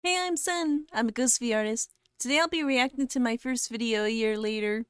Hey, I'm Sen. I'm a ghost V artist. Today I'll be reacting to my first video a year later.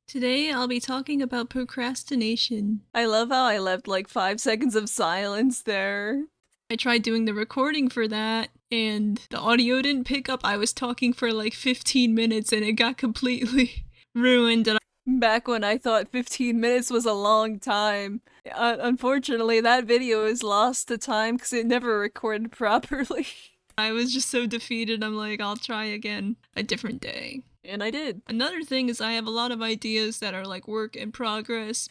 Today I'll be talking about procrastination. I love how I left like 5 seconds of silence there. I tried doing the recording for that and the audio didn't pick up. I was talking for like 15 minutes and it got completely ruined. Back when I thought 15 minutes was a long time. Unfortunately, that video is lost to time because it never recorded properly. I was just so defeated. I'm like, I'll try again a different day. And I did. Another thing is I have a lot of ideas that are like work in progress.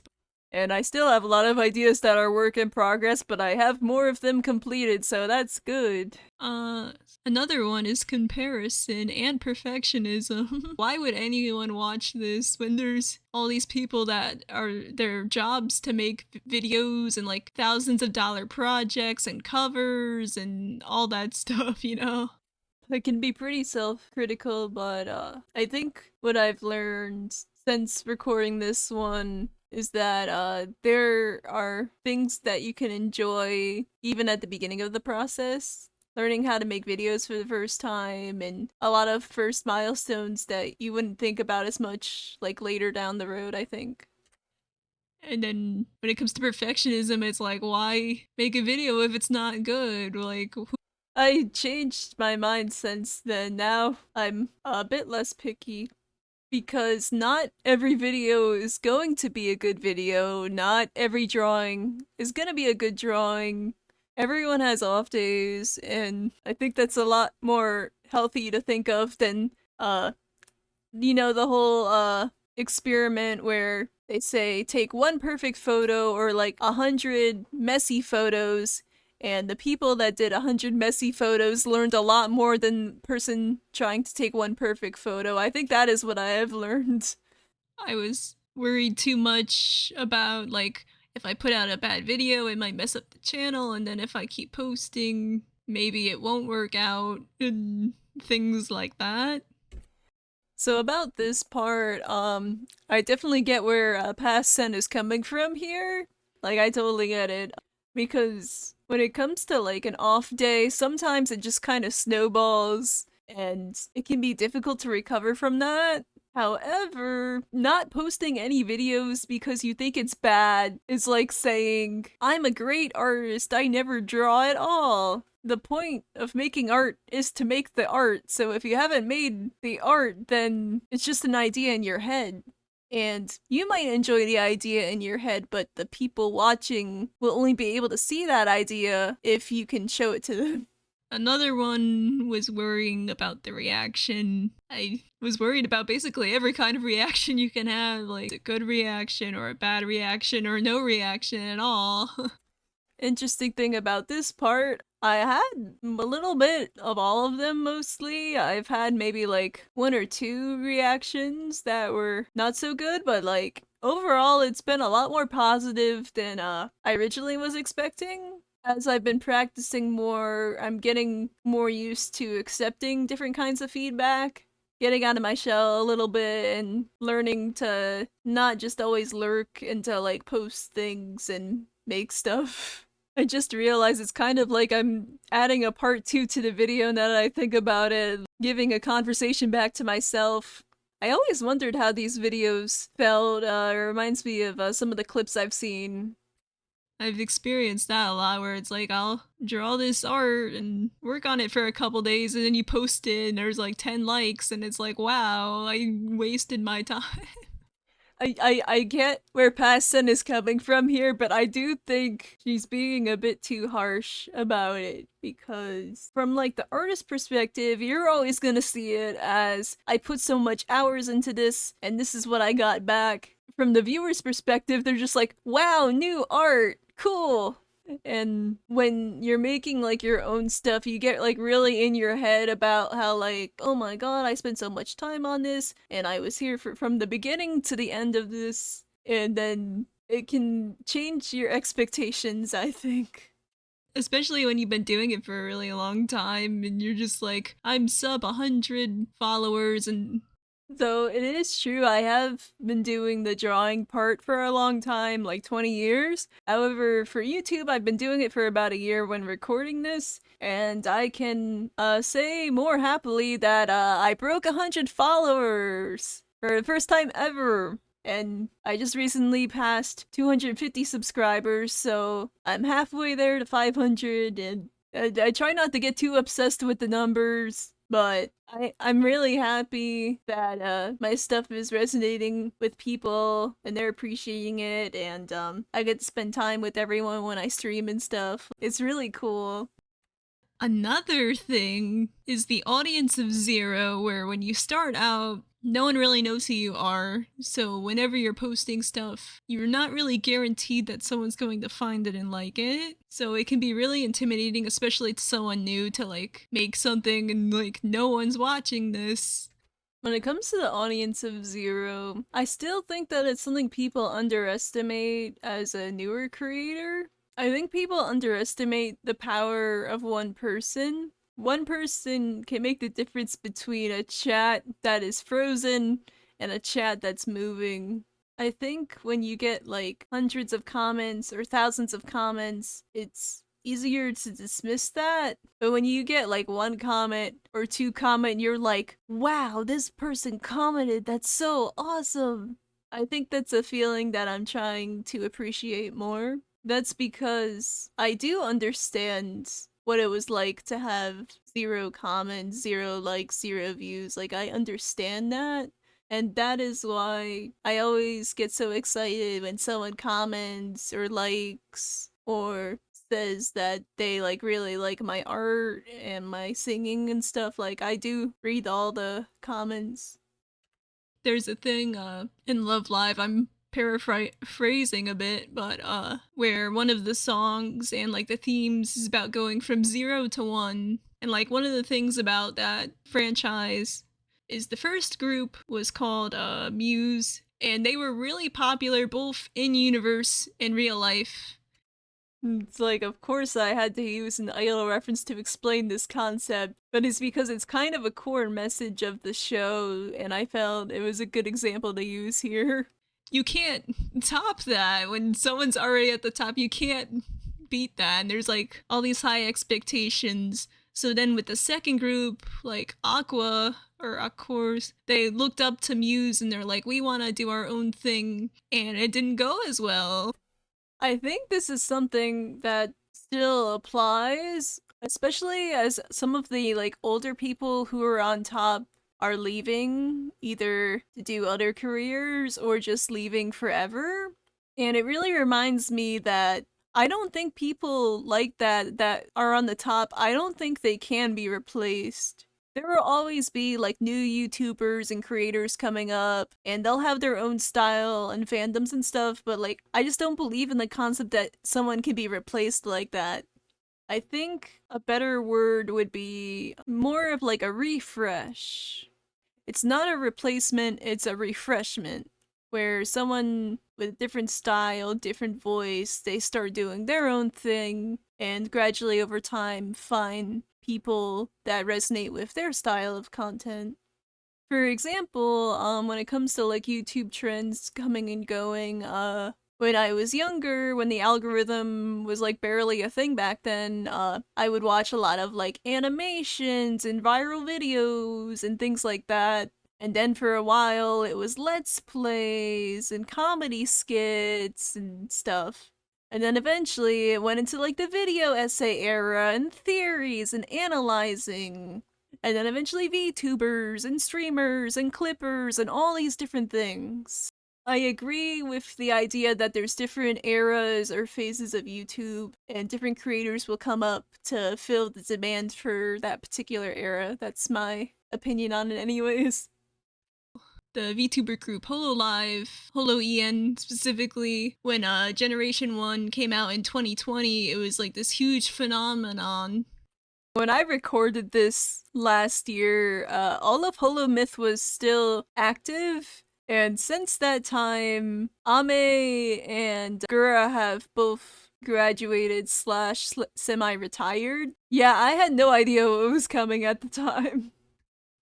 And I still have a lot of ideas that are work in progress, but I have more of them completed, so that's good. Uh, Another one is comparison and perfectionism. Why would anyone watch this when there's all these people that are their jobs to make videos and like thousands of dollar projects and covers and all that stuff, you know? I can be pretty self-critical, but I think what I've learned since recording this one is that there are things that you can enjoy even at the beginning of the process. Learning how to make videos for the first time and a lot of first milestones that you wouldn't think about as much like later down the road, I think. And then when it comes to perfectionism, it's like, why make a video if it's not good? Like, I changed my mind since then. Now I'm a bit less picky because not every video is going to be a good video. Not every drawing is going to be a good drawing. Everyone has off days, and I think that's a lot more healthy to think of than the whole experiment where they say take one perfect photo or like 100 messy photos, and the people that did 100 messy photos learned a lot more than the person trying to take one perfect photo. I think that is what I have learned. I was worried too much about like if I put out a bad video, it might mess up the channel, and then if I keep posting, maybe it won't work out and things like that. So about this part, I definitely get where past Sen is coming from here. Like, I totally get it. Because when it comes to like an off day, sometimes it just kind of snowballs and it can be difficult to recover from that. However, not posting any videos because you think it's bad is like saying, I'm a great artist, I never draw at all. The point of making art is to make the art, so if you haven't made the art, then it's just an idea in your head. And you might enjoy the idea in your head, but the people watching will only be able to see that idea if you can show it to them. Another one was worrying about the reaction. I was worried about basically every kind of reaction you can have, like a good reaction or a bad reaction or no reaction at all. Interesting thing about this part, I had a little bit of all of them mostly. I've had maybe like one or two reactions that were not so good, but like overall it's been a lot more positive than I originally was expecting. As I've been practicing more, I'm getting more used to accepting different kinds of feedback, getting out of my shell a little bit and learning to not just always lurk and to like post things and make stuff. I just realized it's kind of like I'm adding a part two to the video now that I think about it, giving a conversation back to myself. I always wondered how these videos felt. It reminds me of some of the clips I've seen. I've experienced that a lot where it's like I'll draw this art and work on it for a couple days and then you post it and there's like 10 likes and it's like, wow, I wasted my time. I get where Passon is coming from here, but I do think she's being a bit too harsh about it because from like the artist perspective, you're always gonna see it as I put so much hours into this and this is what I got back. From the viewer's perspective, they're just like, wow, new art, cool. And when you're making like your own stuff, you get like really in your head about how like, oh my god, I spent so much time on this and I was here from the beginning to the end of this. And then it can change your expectations, I think. Especially when you've been doing it for a really long time and you're just like, I'm sub 100 followers and So it is true, I have been doing the drawing part for a long time, like 20 years. However, for YouTube, I've been doing it for about a year when recording this, and I can say more happily that I broke 100 followers for the first time ever. And I just recently passed 250 subscribers, so I'm halfway there to 500, and I try not to get too obsessed with the numbers, but I'm really happy that my stuff is resonating with people and they're appreciating it, and I get to spend time with everyone when I stream and stuff. It's really cool. Another thing is the audience of zero, where when you start out, no one really knows who you are. So whenever you're posting stuff, you're not really guaranteed that someone's going to find it and like it. So it can be really intimidating, especially to someone new, to like make something and like no one's watching this. When it comes to the audience of zero, I still think that it's something people underestimate as a newer creator. I think people underestimate the power of one person. One person can make the difference between a chat that is frozen and a chat that's moving. I think when you get like hundreds of comments or thousands of comments, it's easier to dismiss that. But when you get like one comment or two comment, you're like, wow, this person commented. That's so awesome. I think that's a feeling that I'm trying to appreciate more. That's because I do understand what it was like to have zero comments, zero likes, zero views. Like, I understand that. And that is why I always get so excited when someone comments or likes or says that they like really like my art and my singing and stuff. Like, I do read all the comments. There's a thing in Love Live, I'm paraphrasing a bit, but where one of the songs and like the themes is about going from 0 to 1. And like one of the things about that franchise is the first group was called Muse, and they were really popular both in universe and real life. It's like, of course, I had to use an idol reference to explain this concept, but it's because it's kind of a core message of the show, and I felt it was a good example to use here. You can't top that when someone's already at the top. You can't beat that. And there's like all these high expectations. So then with the second group, like Aqua or Aquors, they looked up to Muse and they're like, we want to do our own thing. And it didn't go as well. I think this is something that still applies, especially as some of the like older people who are on top are leaving either to do other careers or just leaving forever. And it really reminds me that I don't think people like that are on the top, I don't think they can be replaced. There will always be like new YouTubers and creators coming up, and they'll have their own style and fandoms and stuff, but like, I just don't believe in the concept that someone can be replaced like that. I think a better word would be more of like a refresh. It's not a replacement, it's a refreshment, where someone with a different style, different voice, they start doing their own thing and gradually over time find people that resonate with their style of content. For example, when it comes to like YouTube trends coming and going, when I was younger, when the algorithm was like barely a thing back then, I would watch a lot of like animations and viral videos and things like that. And then for a while, it was Let's Plays and comedy skits and stuff. And then eventually it went into like the video essay era and theories and analyzing. And then eventually VTubers and streamers and clippers and all these different things. I agree with the idea that there's different eras or phases of YouTube, and different creators will come up to fill the demand for that particular era. That's my opinion on it, anyways. The VTuber group Hololive, Holo EN specifically, when Generation 1 came out in 2020, it was like this huge phenomenon. When I recorded this last year, all of Holo Myth was still active, and since that time, Ame and Gura have both graduated slash semi-retired. Yeah, I had no idea what was coming at the time.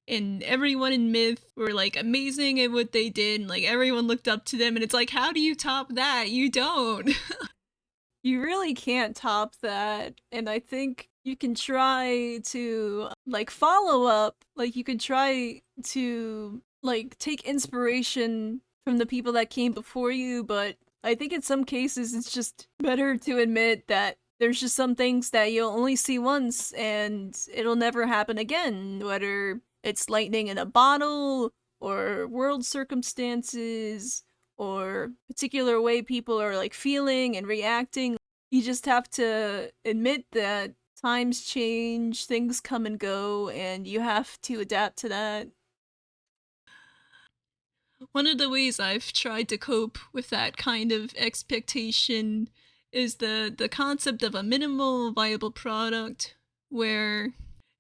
and everyone in Myth were like amazing at what they did, and like everyone looked up to them, and it's like, how do you top that? You don't. You really can't top that. And I think you can try to like follow up, like you could try to like take inspiration from the people that came before you, but I think in some cases it's just better to admit that there's just some things that you'll only see once and it'll never happen again, whether it's lightning in a bottle or world circumstances or particular way people are like feeling and reacting. You just have to admit that times change, things come and go, and you have to adapt to that. One of the ways I've tried to cope with that kind of expectation is the concept of a minimal viable product, where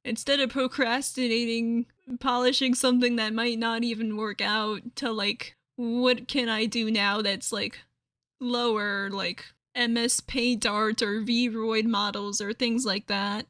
instead of procrastinating polishing something that might not even work out, to like, what can I do now that's like lower, like MS Paint art or Vroid models or things like that.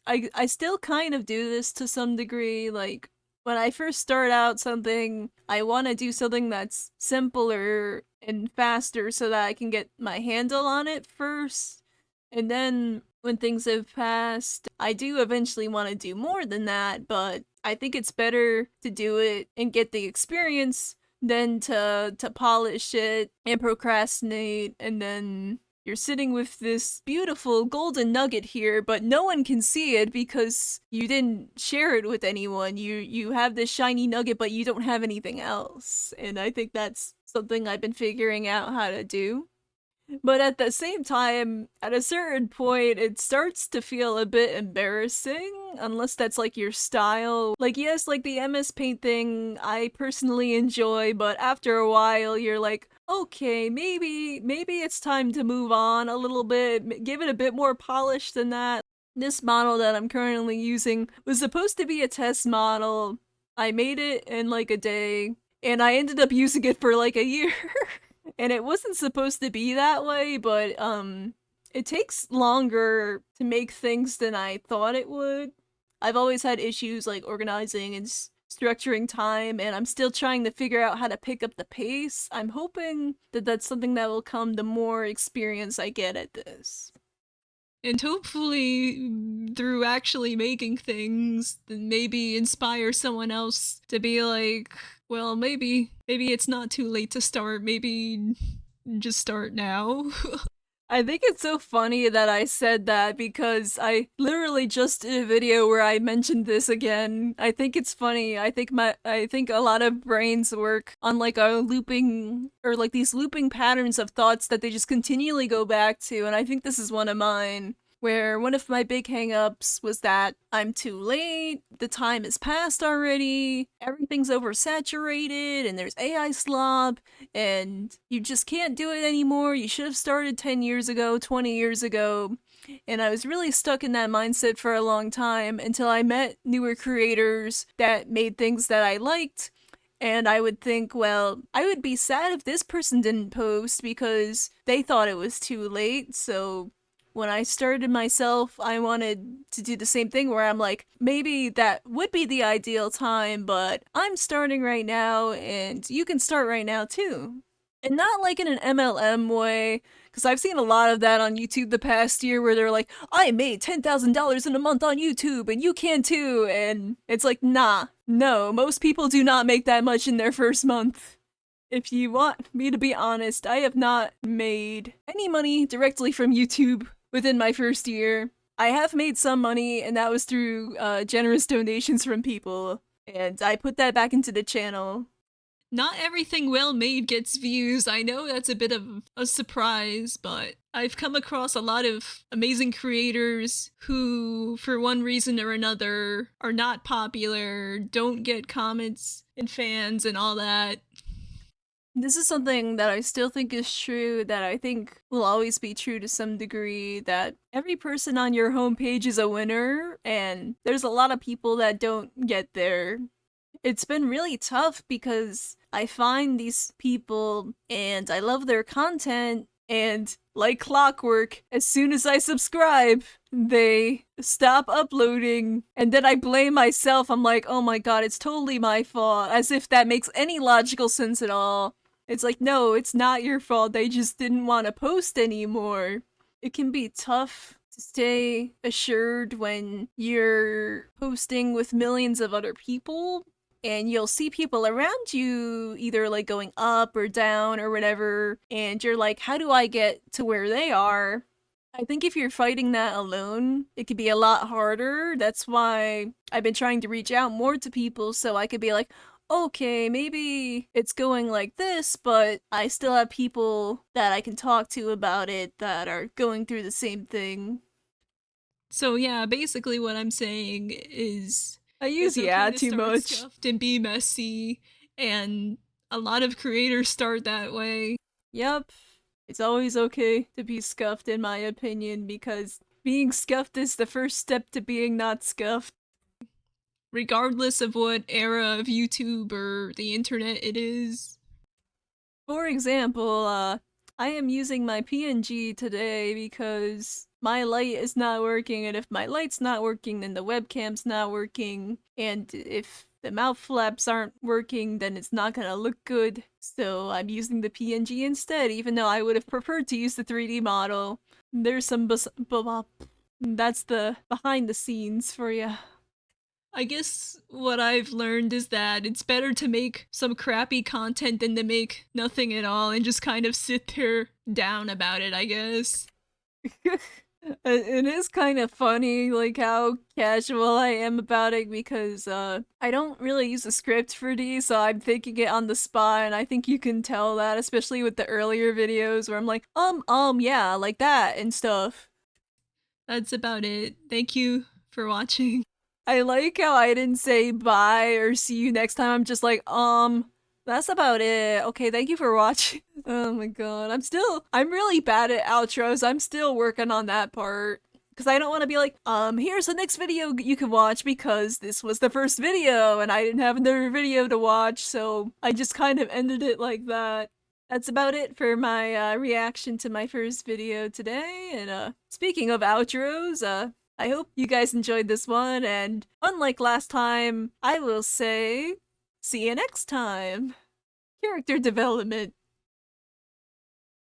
I still kind of do this to some degree. Like when I first start out something, I want to do something that's simpler and faster so that I can get my handle on it first. And then when things have passed, I do eventually want to do more than that, but I think it's better to do it and get the experience than to polish it and procrastinate and then you're sitting with this beautiful golden nugget here, but no one can see it because you didn't share it with anyone. You have this shiny nugget, but you don't have anything else. And I think that's something I've been figuring out how to do. But at the same time, at a certain point, it starts to feel a bit embarrassing, unless that's like your style. Like, yes, like the MS Paint thing, I personally enjoy, but after a while, you're like, okay, maybe it's time to move on a little bit, give it a bit more polish than that. This model that I'm currently using was supposed to be a test model. I made it in like a day, and I ended up using it for like a year. And it wasn't supposed to be that way, but it takes longer to make things than I thought it would. I've always had issues like organizing and structuring time, and I'm still trying to figure out how to pick up the pace. I'm hoping that that's something that will come the more experience I get at this. And hopefully, through actually making things, maybe inspire someone else to be like, well, maybe it's not too late to start. Maybe just start now. I think it's so funny that I said that because I literally just did a video where I mentioned this again. I think it's funny. I think a lot of brains work on like a looping or like these looping patterns of thoughts that they just continually go back to, and I think this is one of mine. Where one of my big hangups was that I'm too late, the time has passed already, everything's oversaturated, and there's AI slob, and you just can't do it anymore. You should have started 10 years ago, 20 years ago. And I was really stuck in that mindset for a long time until I met newer creators that made things that I liked. And I would think, well, I would be sad if this person didn't post because they thought it was too late. So when I started myself, I wanted to do the same thing where I'm like, maybe that would be the ideal time, but I'm starting right now and you can start right now too. And not like in an MLM way, because I've seen a lot of that on YouTube the past year where they're like, I made $10,000 in a month on YouTube and you can too. And it's like, nah, no, most people do not make that much in their first month. If you want me to be honest, I have not made any money directly from YouTube within my first year. I have made some money, and that was through generous donations from people, and I put that back into the channel. Not everything well made gets views. I know that's a bit of a surprise, but I've come across a lot of amazing creators who, for one reason or another, are not popular, don't get comments and fans and all that. This is something that I still think is true, that I think will always be true to some degree, that every person on your homepage is a winner, and there's a lot of people that don't get there. It's been really tough because I find these people and I love their content, and like clockwork, as soon as I subscribe, they stop uploading. And then I blame myself. I'm like, oh my god, it's totally my fault. As if that makes any logical sense at all. It's like, no, it's not your fault. They just didn't want to post anymore. It can be tough to stay assured when you're posting with millions of other people and you'll see people around you either like going up or down or whatever, and you're like, how do I get to where they are? I think if you're fighting that alone, it could be a lot harder. That's why I've been trying to reach out more to people so I could be like, okay, maybe it's going like this, but I still have people that I can talk to about it that are going through the same thing. So yeah, basically what I'm saying is I use it's okay yeah to too start much. scuffed and be messy, and a lot of creators start that way. Yep. It's always okay to be scuffed, in my opinion, because being scuffed is the first step to being not scuffed. Regardless of what era of YouTube or the internet it is. For example, I am using my PNG today because my light is not working, and if my light's not working, then the webcam's not working, and if the mouth flaps aren't working, then it's not gonna look good. So I'm using the PNG instead, even though I would have preferred to use the 3D model. There's some that's the behind the scenes for you. I guess what I've learned is that it's better to make some crappy content than to make nothing at all and just kind of sit there down about it, I guess. It is kind of funny, like how casual I am about it because I don't really use a script for these, so I'm thinking it on the spot, and I think you can tell that, especially with the earlier videos where I'm like, yeah, like that and stuff. That's about it. Thank you for watching. I like how I didn't say bye or see you next time. I'm just like, that's about it. Okay, thank you for watching. Oh my god. I'm really bad at outros. I'm still working on that part. Because I don't want to be like, here's the next video you can watch because this was the first video and I didn't have another video to watch, so I just kind of ended it like that. That's about it for my reaction to my first video today. And speaking of outros, I hope you guys enjoyed this one, and unlike last time, I will say, see you next time. Character development.